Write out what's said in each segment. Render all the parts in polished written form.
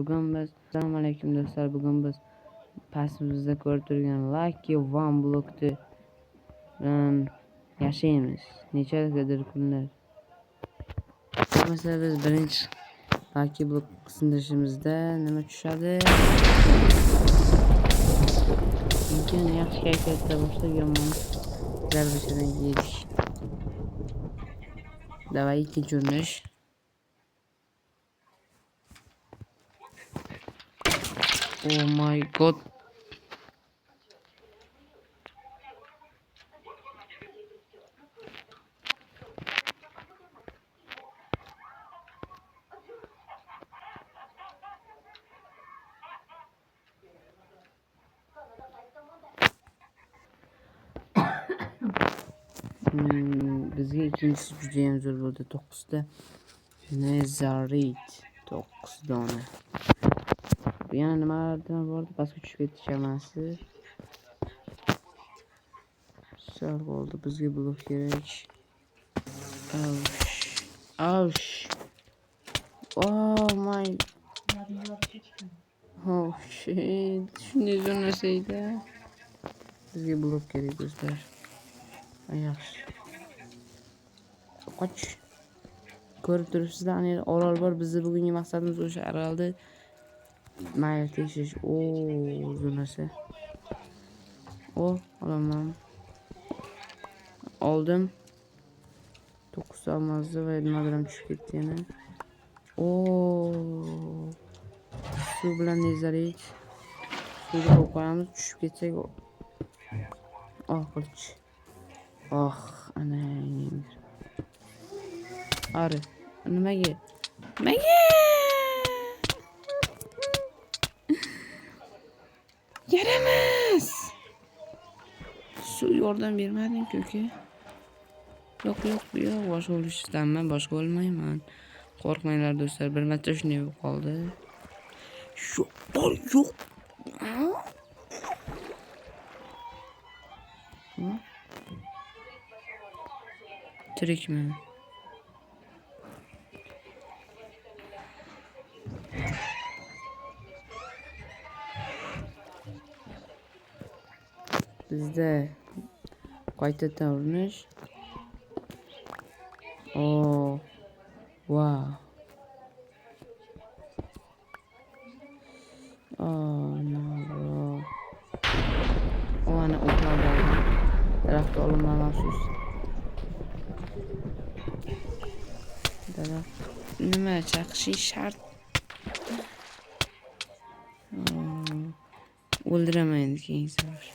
Assalomu alaykum do'stlar. Bugun biz pastimizda ko'rib turgan Lucky One blokni bilan yashaymiz. Nechagadir kunlar. Mesela biz birinchi Lucky blok sindirishimizda nima tushadi? Mumkin yaxshi kayfiyatda boshlab yomon zarbachadan yedik. Давай ikkinchi urinish. Oh my god. Bizga ikkinchisi juda ham zo'r bo'ldi. 9 ta Nezarit 9 dona. Yana nimalardan bordi? Pastga tushib ketdi chamasi. Sal qoldi. Bizga blok kerak. Aush. Oh my. Oh shit. Shunday zo'r narsa edi. Bizga blok kerak do'stlar. Yaxshi. Qoch. Ko'rib turibsizlar, ana orol bor. Bizning bugungi maqsadimiz o'sha orolni mayli tekshirish. Zo'r narsa. Olaman. Oldim. 9 olmazdi va nimadir ham tushib ketdi yana. Suv bilan nezarik. Suvga qo'yamiz, tushib ketsak. Qilich. Ana. Ari, nimaga? Yaramas. Suv yordam bermading-ku, uka. Yo'q, boshqa bo'lishdanman, boshqa bo'lmayman. Qo'rqmanglar do'stlar, bir marta shunday bo'lib qoldi. Yo'q. Tirikman. Bizda qaytadan urinish. Wow. No bro. Ana uxlab oldim. Daraxt olinma maxsus. Daraxt nima chaqishi shart. O'ldiraman endi keyingi safar.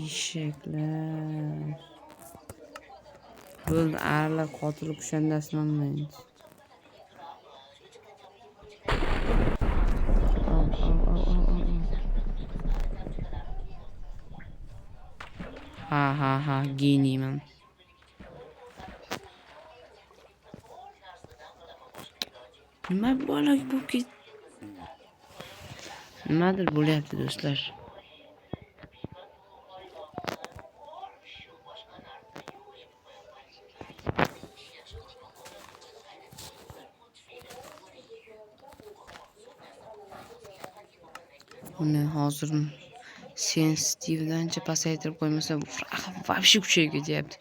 Eshaklar. Bo'ldi, arilar qotilib kushandasini olmaymiz. Ha, geniyman. Nima bo'lak bo'lib ketdi? Nimadir bo'lyapti do'stlar. Buni hozir sensitivdancha pasaytirib qo'ymasa vobshe kuchayib ketyapti.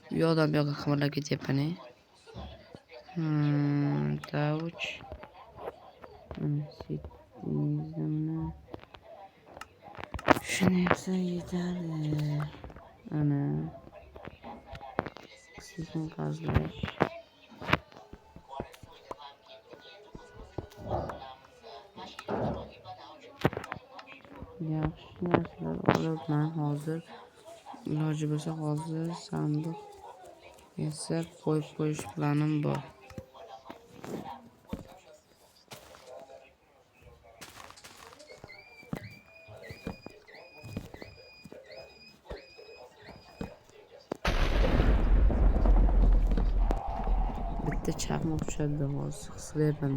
Bu yoqdan bu yoqqa qimirlab ketyapman. Tavuch. Shuni yapsa yetadi. Ana. Sekin qazlash. Yaxshi narsalar olibman hozir. Iloji bo'lsa hozir sandiq yasab qo'yib qo'yish planim bor. Bitta chaqmoq tushadi hozir. His qilyapman.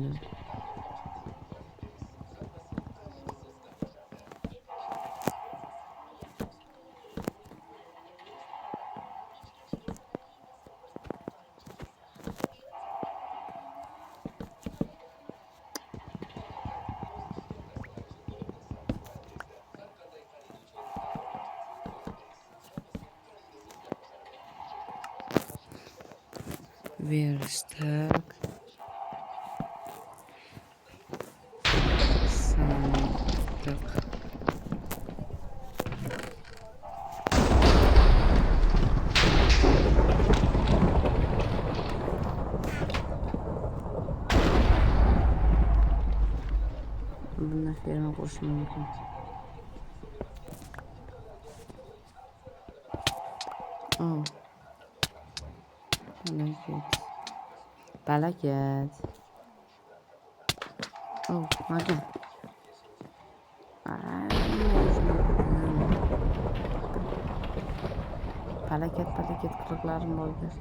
Verstack. Sandık. Bundan ferma qurishim mumkin. Oh. Balakat. Oh, makan. Balakat qiliqlarim bordir.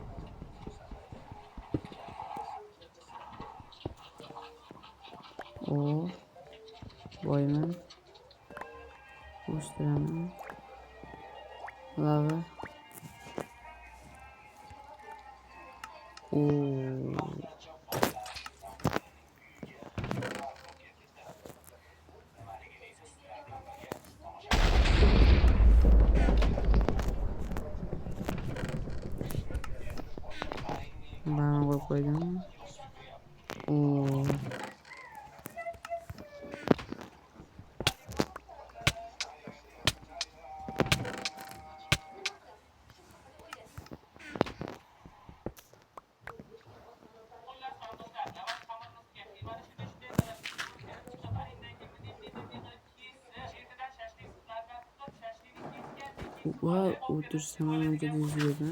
Oh. Boyman. O'stiraman. Lava. Bana koydum. Wow, o'tirsam ancha tezlikda.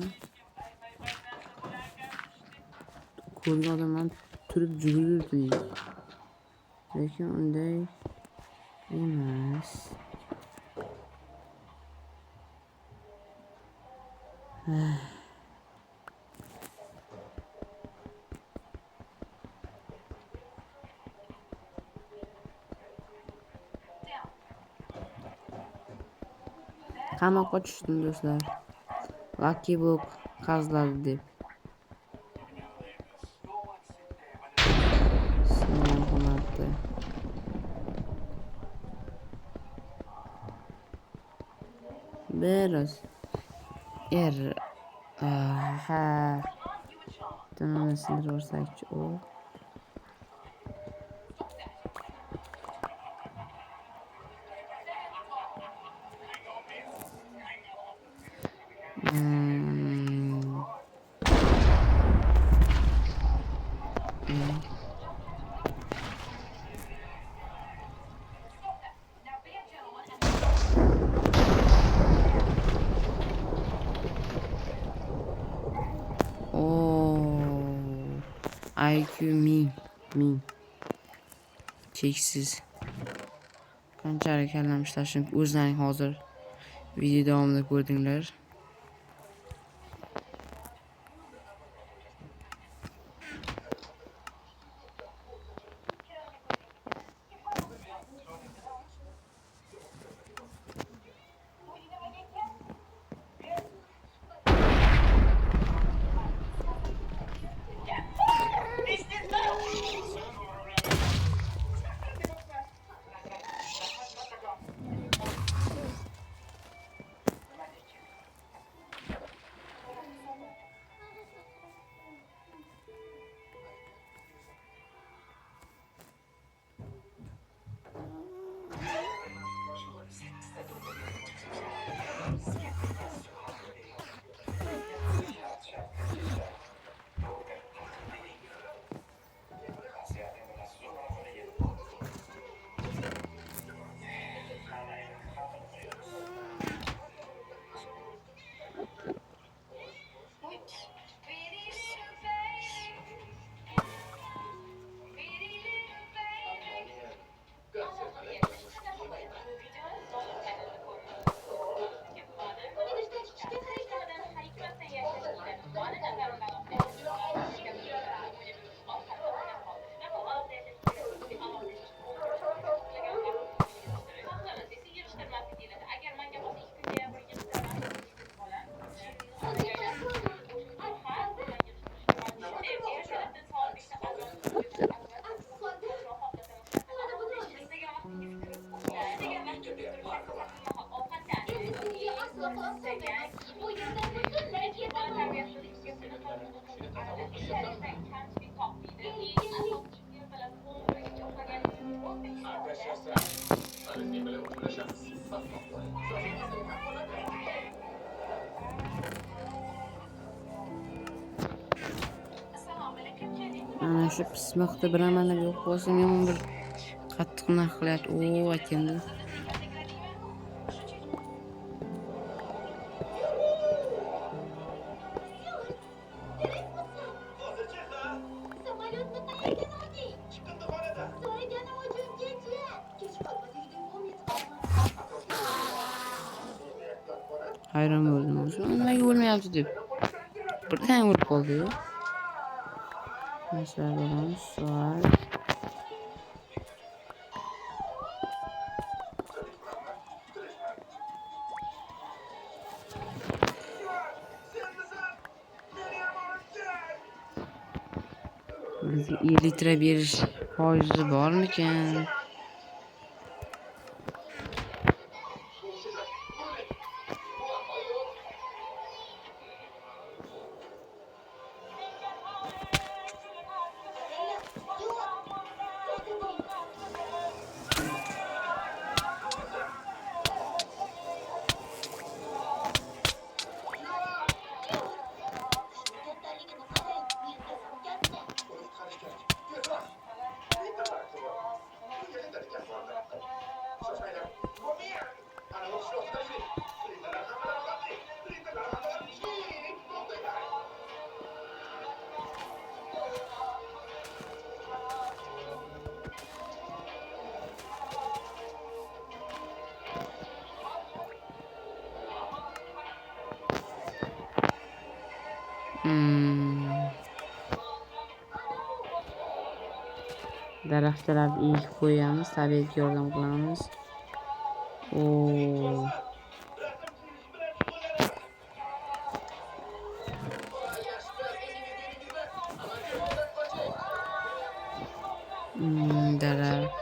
Ko'rgan odamlar turib yugurdi. Lekin unday emas. Qamoqqa tushdim do'stlar. Lucky Block qaziladi deb. Singan xonatda. Biraz. Ha. Tamam, sindir borsakchi o. IQ min. Cheksiz. Qanchalik kallam ishlashim o'zlaring hozir video davomida ko'rdinglar. Ana shu pismiqni bir amalab yo'q bo'lsam yomon bir qattiq narx qilyapti. O aytganda. Hayron bo'ldim. Shu nimaga o'lmayapti deb. Birdan o'lib qoldi. Masalan, sual. Bizga elitra berish foizi bormikan? Daraxtlarni ekib qo'yamiz, tabiatga yordam qilamiz. Daraxt.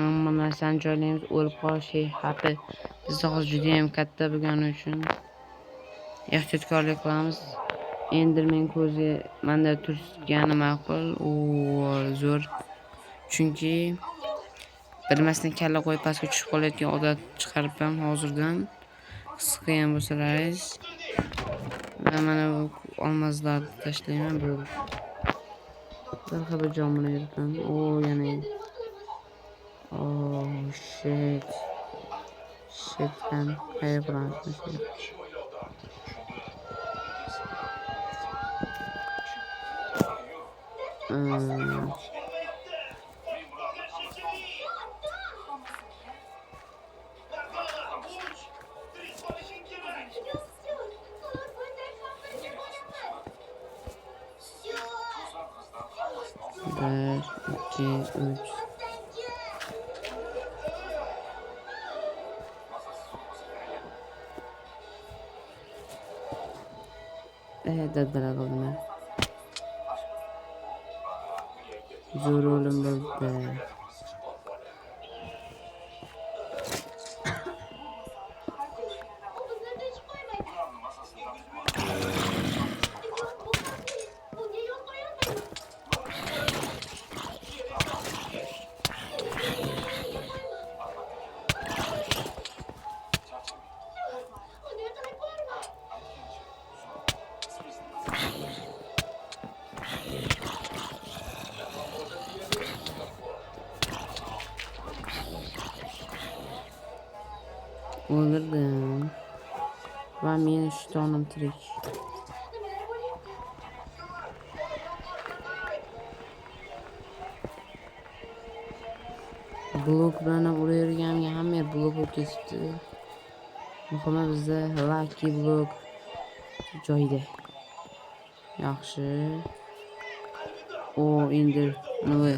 Hamma narsani joylaymiz, o'lib qolish xavfi bizda hozir juda ham katta bo'lgani uchun ehtiyotkorlik qilamiz. Enderman ko'zi menda turgani ma'qul. Zo'r. Chunki bilmasdan kalla qo'yib pastga tushib qolayotgan odat chiqaribman hozirdan. Qisqa ham bo'lsalaringiz. Mana bu olmazlarni tashlayman bu. Bir xil jon bilan yuribman. Yana shit. Man qayerga boramiz? Bir, iki, üç. Dadala qildim. Zo'r o'lim bo'ldi. O'ldirdim. Va men 3 tonim tirik. Blok bilan uraverganimga hamma yer blok bo'lib ketibdi. Muhimi bizda lucky blok joyida. Yaxshi. Endi nima?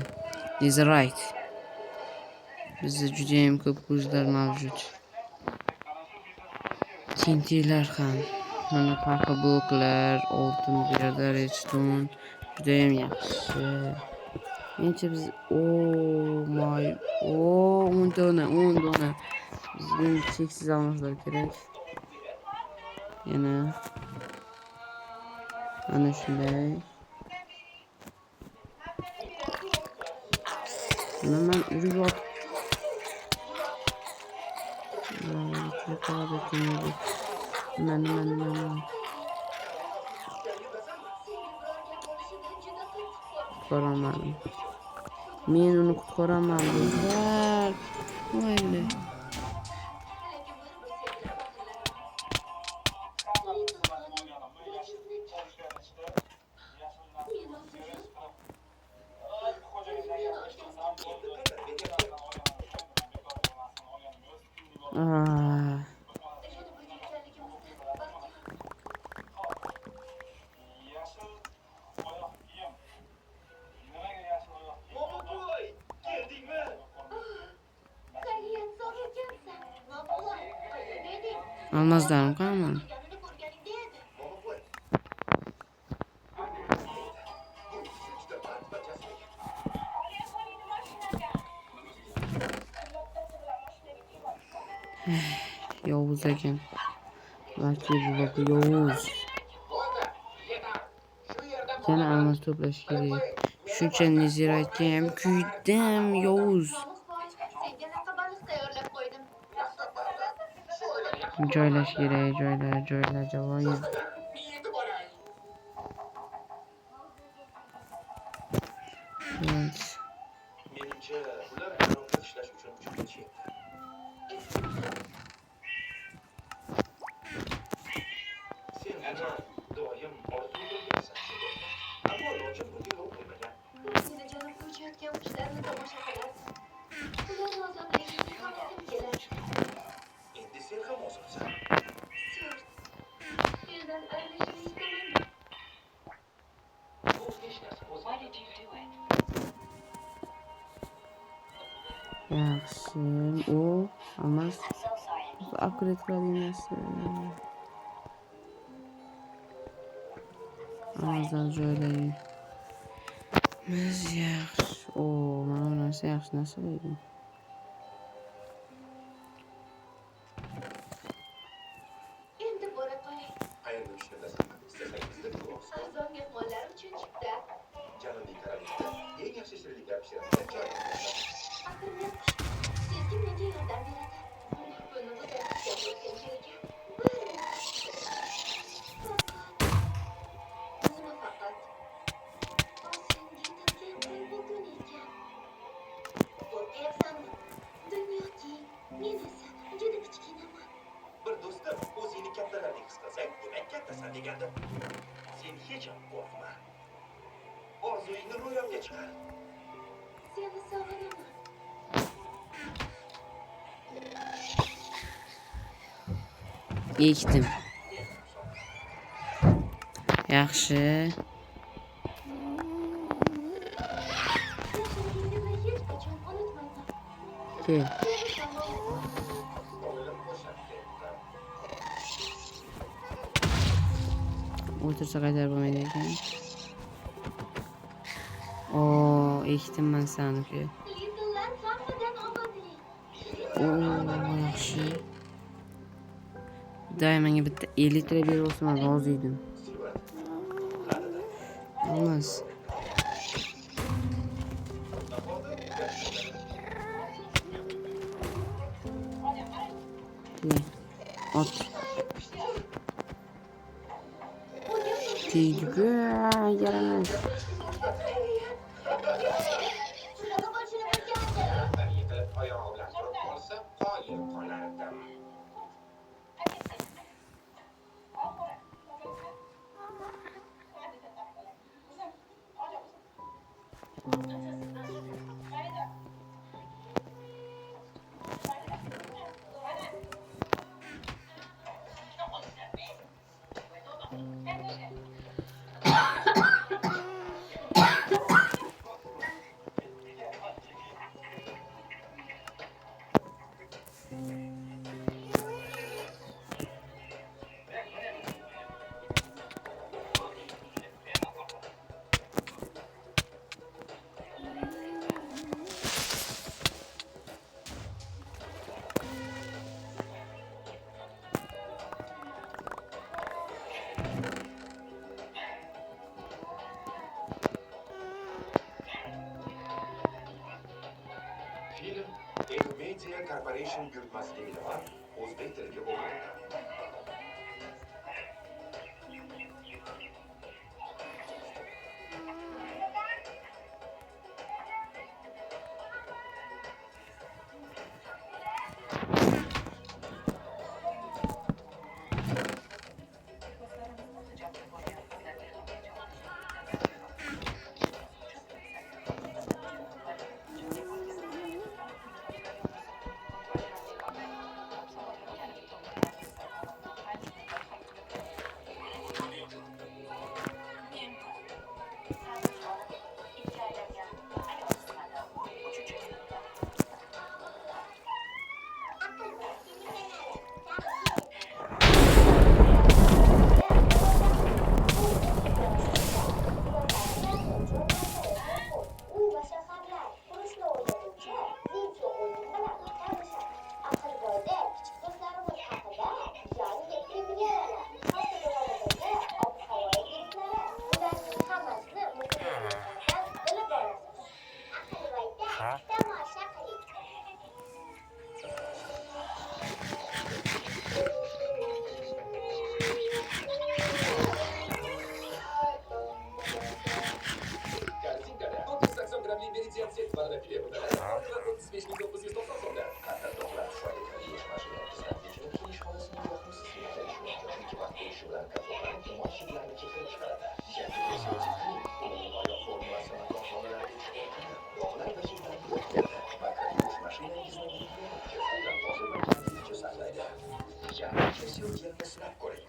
Is right. Bizda judayam ko'p ko'zlar mavjud. Tintilar ham. Mana qanaqa bloklar, oltin bu yerda redstone judayam yaxshi. Menimcha biz 10 dona. Bizga cheksiz olmaslar kerak. Yana ana shunday. Mana urib otib Mana. Qutqarolmadim. Men uni qutqaraman do'stlar. Mayli. Olmazlarmi qanaman? Yovuz ekan. Balki bu Yovuz. Yana almas to'plash kerak. Shuncha neziraytga ham kuydim Yovuz. Joylash kerak, joylar javoyir. Menimcha ular atrofda ishlash uchun uchib ketishyapti. Sen doim orzu qilgansan. Ammo lojim bunga yo'l qo'ymagan. Meni jonim uchayotgan qushlarni tomosha qilasiz. Ular ozodligini havosim keladi. Endi sen ham ozodsan. Surt. Mendan ayrilishni istamayman. Bu hech narsa o'zgarmaydi. Yaxshi. O almas upgrade qilinmasi. Almasdan joylaylik. Biz yaxshi. Mana bu narsa yaxshi narsa ekan. Endi bora qoling. Ayrim ishlardan istasangiz-da ko'rasiz. Arzon mehmonlar uchun chipta. Janubiy Karolinada eng yaxshi shirinliklar pishiradigan joy. Axir men sezgi menga yordam beradi. Buni buzatishga bo'lgan ekan. Nima faqat? Senga yetadigan bugun ekan. Qo'rqyapsanmi? Dunyo keng, men esa juda kichkinaman. Bir do'stim o'zingni kattalardek his qilsang, demak kattasan degandir. Sen hech ham qo'rqma. Orzuyingni ro'yobga chiqar. Seni sog'inaman. Ekdim. Yaxshi. Yaxshiligingizni hech qachon unutmayman. Kel. Oilam qo'shadi. O'tirsa qaytarib bo'lmaydi ekan. Ekdim men saniki. Lidllar hammadan omadli. Yaxshi. Menga bitta 50 lira berib olsa men rozi edim. Olmaz. Ot. Tegdi. Yaramas. Shunaqa bo'lishini bilgandim. Yiqilib oyog'i bilan turib qolsa, qoyil qolardim. Film Media Corporation buyurtmasiligi bilan o'zbek tiliga o'girildi. Uy va shaharlar qurishni o'rgatuvchi video o'yin bilan tanishadi. Aqlboyda kichik do'stlarimiz haqida yangi premyeralar, hafta ob-havo yig'itlari, bularning hammasini mukofotlardan bilib olasiz. Aqlboyda tomosha qiling. Kартинкада 180 gramli Meridian sertifikatli filet butalari 35.990 so'mda. Qattiqroqlar tufayli kirish mashinasida kechirib kelish holasining yoqimsiz kelib ikki vaqt bo'lishi bilan kafolatlanib munosabatlarni keltirib chiqaradi. Yangi versiya uning oyoq formulasi maton xonalarga tushgan dog'lar va cheklarni yo'q qiladi va kirish mashinangizni kefirdan toza va kamlikcha saqlaydi. Yangi versiya o'zlarini sinab ko'ring.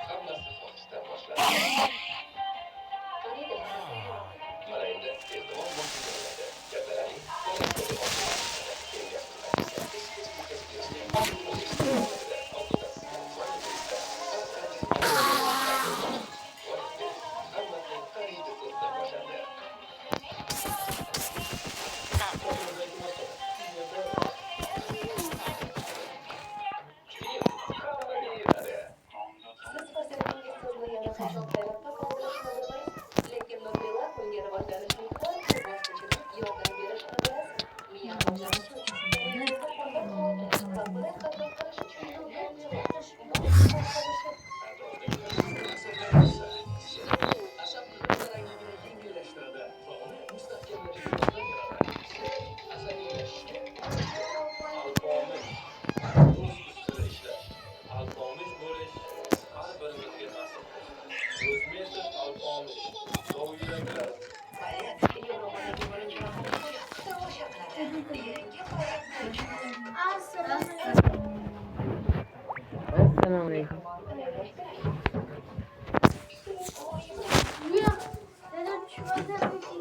Hammasi fokusdan boshlanadi. Mana endi ehtimol bo'lmaydi. Kattalarning Assalomu alaykum. Dada tushmadan